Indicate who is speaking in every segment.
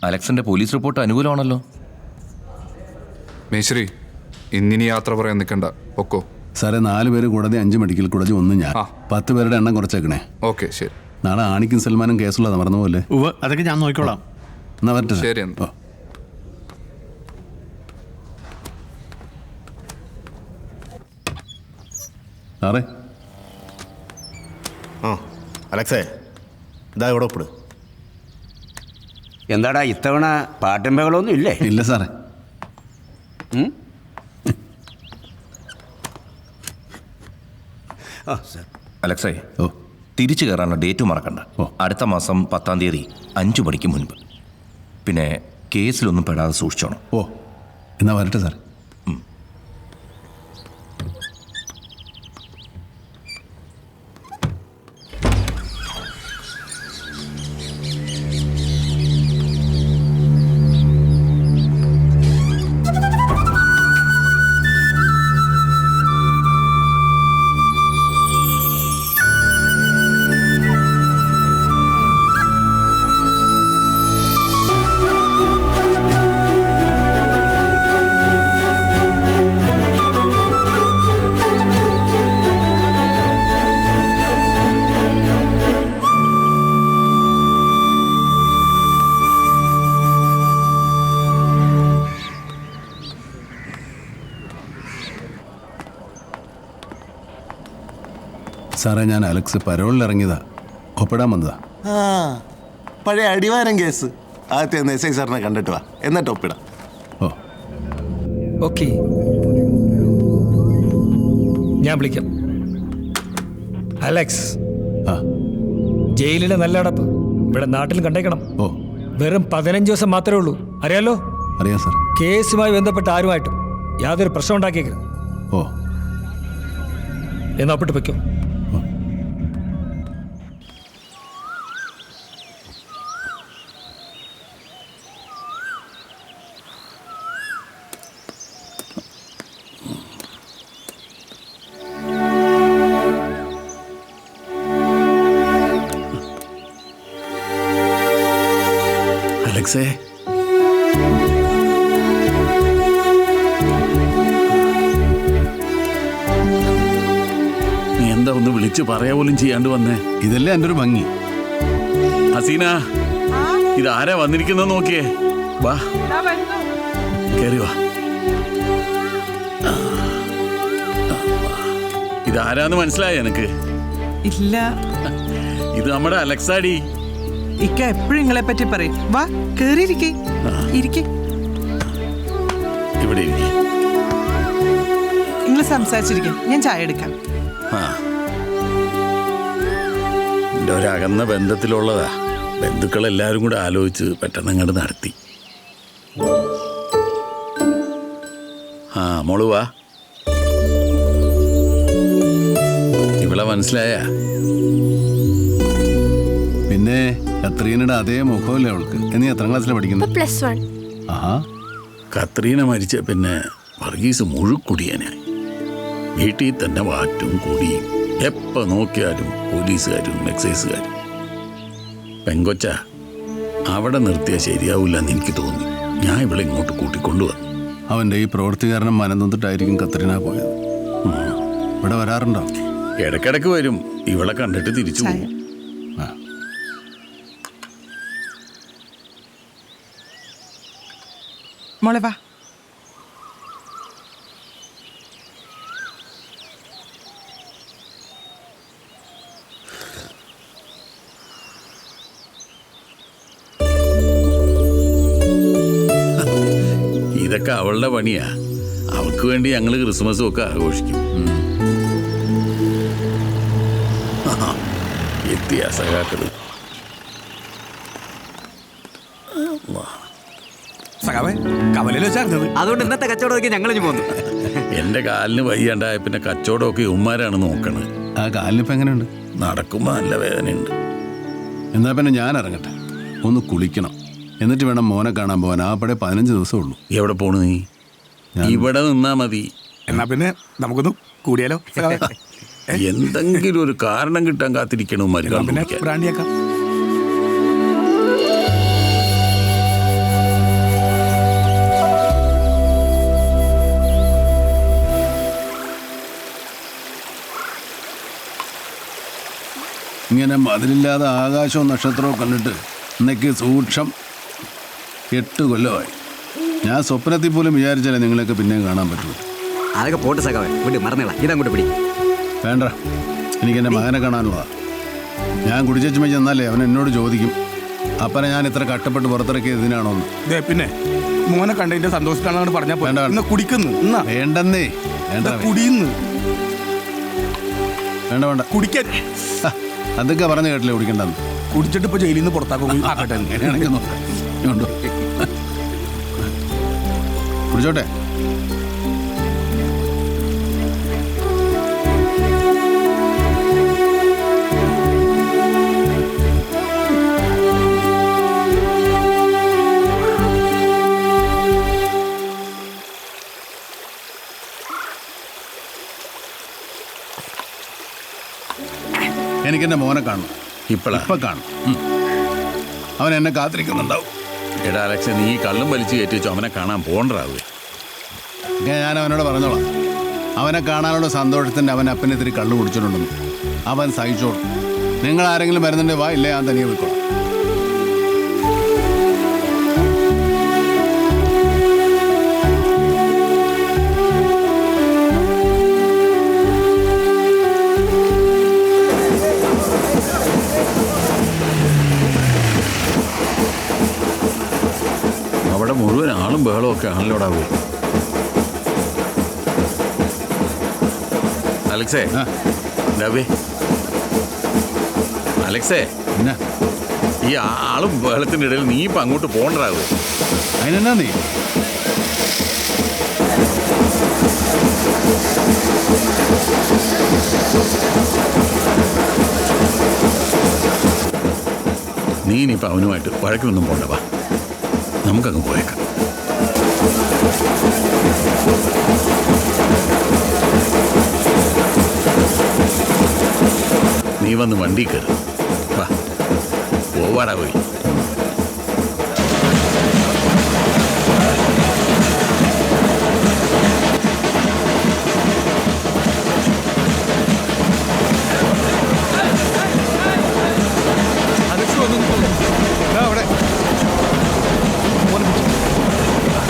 Speaker 1: അലക്സിന്റെ police report അനുകൂലമാണല്ലോ.
Speaker 2: മേശ്രി, ഇന്നിനി യാത്ര പറയാൻ നിൽക്കണ്ട, ഒക്കോ.
Speaker 3: സാറേ 4 പേര് കൂടാതെ 5 മെഡിക്കൽ കോളേജ് 1 ഞാൻ. 10 പേരുടെ എണ്ണം കുറച്ചേക്കണേ.
Speaker 2: ഓക്കെ, ശരി.
Speaker 3: നാളെ ആണിക്കും സൽമാനും കേസുള്ളത് മറന്നു പോലെ.
Speaker 4: അതൊക്കെ ഞാൻ നോക്കിക്കോളാം.
Speaker 3: എന്നാ വരട്ടെ.
Speaker 2: ശരി എന്നാ.
Speaker 3: സാറേ.
Speaker 5: അലക്സേ, ഇതാ ഇവിടെ ഒപ്പിട്.
Speaker 6: എന്താടാ ഇത്തവണ പാട്ടും ബഹളമൊന്നും ഇല്ലേ?
Speaker 3: ഇല്ല സാറേ.
Speaker 1: അലക്സേ, തിരിച്ചു കയറാനുള്ള ഡേറ്റ് മറക്കണ്ട. അടുത്ത മാസം 10-ാം തീയതി 5 മണിക്ക് മുൻപ്. പിന്നെ കേസിലൊന്നും പെടാതെ സൂക്ഷിച്ചോണം.
Speaker 3: എന്നാ വരട്ടെ സാർ. സാറേ, ഞാൻ അലക്സ് പരോളിൽ ഇറങ്ങിയതാ, ഒപ്പിടാൻ വന്നതാ.
Speaker 5: പഴയ അടിവാരം കേസ്. ആദ്യത്തെ എസ് ഐ സാറിനെ കണ്ടിട്ട് വാ, എന്നിട്ട് ഒപ്പിടാം.
Speaker 7: ഓക്കെ, ഞാൻ വിളിക്കാം. അലക്സ്, ജയിലിലെ നല്ല അടപ്പ് ഇവിടെ നാട്ടിൽ കണ്ടേക്കണം. വെറും 15 ദിവസം മാത്രമേ ഉള്ളൂ, അറിയാലോ?
Speaker 3: അറിയാം സാർ.
Speaker 7: കേസുമായി ബന്ധപ്പെട്ട് ആരുമായിട്ടും യാതൊരു പ്രശ്നം ഉണ്ടാക്കിയേക്കരുത്. എന്നാ ഒപ്പിട്ട് വയ്ക്കും.
Speaker 3: അലക്സേ,
Speaker 4: നീ എന്താ ഒന്ന് വിളിച്ച് പറയാ പോലും ചെയ്യാണ്ട് വന്നേ?
Speaker 3: ഇതല്ലേ എൻ്റെ ഒരു ഭംഗി.
Speaker 4: ഹസീന, ഇതാരാ വന്നിരിക്കുന്നത് നോക്കിയേ. വാ, കേറി വാ. ഇതാരാന്ന് മനസ്സിലായ എനക്ക്?
Speaker 8: ഇല്ല.
Speaker 4: ഇത് നമ്മുടെ അലക്സാടി.
Speaker 8: ഇക്ക എപ്പോഴും നിങ്ങളെ പറ്റി പറയും. വാ, കേറിയിരിക്കേ.
Speaker 4: ഇവിടെ
Speaker 8: നിങ്ങൾ സംസാരിച്ചിരിക്കും, ഞാൻ ചായ എടുക്കാം.
Speaker 4: എൻ്റെ ഒരകന്ന ബന്ധത്തിലുള്ളതാ. ബന്ധുക്കളെല്ലാവരും കൂടെ ആലോചിച്ച് പെട്ടെന്ന് അങ്ങോട്ട് നടത്തി. മോള് വാ. ഇവളെ മനസ്സിലായ?
Speaker 3: പിന്നെ കത്രീനയുടെ അതേ മുഖമല്ലേ അവൾക്ക്. നീ എത്രാം ക്ലാസ്സിലാണ് പഠിക്കുന്നത്?
Speaker 9: +1.
Speaker 4: കത്രീന മരിച്ച പിന്നെ വർഗീസ് മുഴുക്കുടിയനായി. വീട്ടിൽ തന്നെ വാറ്റും കുടിയും. എപ്പോൾ നോക്കിയാലും പോലീസുകാരും എക്സൈസുകാരും. പെങ്കൊച്ച അവിടെ നിർത്തിയാൽ ശരിയാവില്ലെന്ന് എനിക്ക് തോന്നി. ഞാൻ ഇവിടെ ഇങ്ങോട്ട് കൂട്ടിക്കൊണ്ടുവന്നു.
Speaker 3: അവൻ്റെ ഈ പ്രവൃത്തി കാരണം മനം നൊന്നിട്ടായിരിക്കും കത്രീന പോയത്. ഇവിടെ വരാറുണ്ടോ?
Speaker 4: ഇടയ്ക്കിടയ്ക്ക് വരും. ഇവളെ കണ്ടിട്ട് തിരിച്ചു പോകും.
Speaker 8: മോളെ വാ.
Speaker 4: ഇതൊക്കെ അവളുടെ പണിയാ. അവൾക്ക് വേണ്ടി ഞങ്ങൾ ക്രിസ്മസും ഒക്കെ ആഘോഷിക്കും. എത്തിയ സഖാക്കള്.
Speaker 6: അതുകൊണ്ട് ഇന്നത്തെ കച്ചവടമൊക്കെ ഞങ്ങൾ പോന്നു.
Speaker 4: എന്റെ കാലിന് വയ്യാണ്ടായ പിന്നെ കച്ചവടമൊക്കെ ഉമ്മാരാണ് നോക്കണത്.
Speaker 3: ആ കാലിനിപ്പോൾ എങ്ങനെയുണ്ട്?
Speaker 4: നടക്കുമ്പോൾ നല്ല വേദനയുണ്ട്.
Speaker 3: എന്നാൽ പിന്നെ ഞാൻ ഇറങ്ങട്ടെ, ഒന്ന് കുളിക്കണം. എന്നിട്ട് വേണം മോനെ കാണാൻ പോകാൻ. ആപ്പടെ 15 ദിവസമേ ഉള്ളൂ.
Speaker 4: എവിടെ പോണു നീ? ഇവിടെ നിന്നാ മതി.
Speaker 10: എന്നാ പിന്നെ നമുക്കൊന്ന് കൂടിയാലോ?
Speaker 4: എന്തെങ്കിലും ഒരു കാരണം കിട്ടാൻ കാത്തിരിക്കണു.
Speaker 10: പിന്നെ ബ്രാൻഡിയാക്കാം.
Speaker 3: ഇങ്ങനെ മതിലില്ലാതെ ആകാശവും നക്ഷത്രവും കണ്ടിട്ട് എന്നൊക്കെ സൂക്ഷം 8 കൊല്ലമായി. ഞാൻ സ്വപ്നത്തിൽ പോലും വിചാരിച്ചാലേ നിങ്ങളൊക്കെ പിന്നെയും കാണാൻ പറ്റുള്ളൂ.
Speaker 6: അതൊക്കെ പോട്ട് സഖാവേ, വിട്ട് മറന്നേളാം. ഇതങ്ങോട്ട് പിടി.
Speaker 3: വേണ്ട, എനിക്ക് എൻ്റെ മകനെ കാണാനുള്ളതാ. ഞാൻ കുടിച്ചേച്ചുമ്മ ചെന്നാലേ അവൻ എന്നോട് ചോദിക്കും, അപ്പനെ ഞാൻ ഇത്ര കഷ്ടപ്പെട്ട് പുറത്തിറക്കിയത് ഇതിനാണോ എന്ന്.
Speaker 10: ദേ പിന്നെ മോനെ കണ്ടതിന്റെ സന്തോഷത്തിലാണ് പറഞ്ഞാൽ
Speaker 3: വേണ്ട, വേണ്ട.
Speaker 10: കുടിക്കുന്നു എന്നാ
Speaker 3: വേണ്ടെന്നേ, വേണ്ട
Speaker 10: കുടിയുന്നു
Speaker 3: വേണ്ട വേണ്ട
Speaker 10: കുടിക്കാൻ
Speaker 3: ആ, അതൊക്കെ പറഞ്ഞു കേട്ടില്ലേ കുടിക്കണ്ടെന്ന്.
Speaker 10: കുടിച്ചിട്ട് ഇപ്പൊ ജയിലിൽ നിന്ന് പുറത്താക്കും ആക്കട്ടെ.
Speaker 3: അങ്ങനെയാണെങ്കിൽ നോക്കാം. ഇങ്ങോട്ട് കുടിച്ചോട്ടെ. എനിക്കെൻ്റെ മോനെ കാണണം. ഇപ്പം കാണും. അവൻ എന്നെ കാത്തിരിക്കുന്നുണ്ടാവും.
Speaker 4: എടാ അലക്സ്, നീ കള്ളും വലിച്ചു കയറ്റി വെച്ചു അവനെ കാണാൻ പോകണ്ടാവേ.
Speaker 3: ഞാൻ അവനോട് പറഞ്ഞോളാം, അവനെ കാണാനുള്ള സന്തോഷത്തിൻ്റെ അവൻ അപ്പനെ ഇത്തിരി കള്ളു കുടിച്ചിട്ടുണ്ടെന്ന്. അവൻ സഹിച്ചോളും. നിങ്ങൾ ആരെങ്കിലും വരുന്നുണ്ട് വാ, ഇല്ലേ ഞാൻ തനിയെ പോയിക്കോളാം.
Speaker 4: അവിടെ മുഴുവൻ ആളും ബഹളവും ഒക്കെ ആണല്ലോടാ പോയി. അലക്സേ, ഡാവേ അലക്സേ,
Speaker 3: പിന്നെ
Speaker 4: ഈ ആളും ബഹളത്തിൻ്റെ ഇടയിൽ നീ ഇപ്പം അങ്ങോട്ട് പോകണ്ടാവേ.
Speaker 3: അതിനെന്നാ നീ
Speaker 4: നീ ഇനിയിപ്പോൾ അവനുമായിട്ട് വഴക്കൊന്നും പോണ്ട. വാ, നമുക്കങ്ങ് പോയേക്കാം. നീ വന്ന് വണ്ടി കയറി വാ, പോവാടാ പോയി.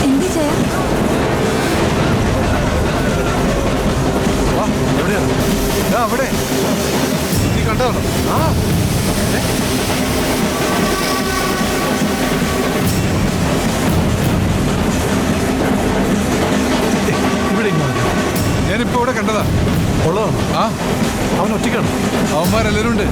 Speaker 9: എന്ത് ചെയ്യാ?
Speaker 2: അവിടെ നീ കണ്ടോ? ആ ഇവിടെ ഞാനിപ്പോ ഇവിടെ കണ്ടതാ. ഉള്ളോ? ആ, അവൻ ഒറ്റയ്ക്കാണ്. അവന്മാരെല്ലാരും ഉണ്ട്.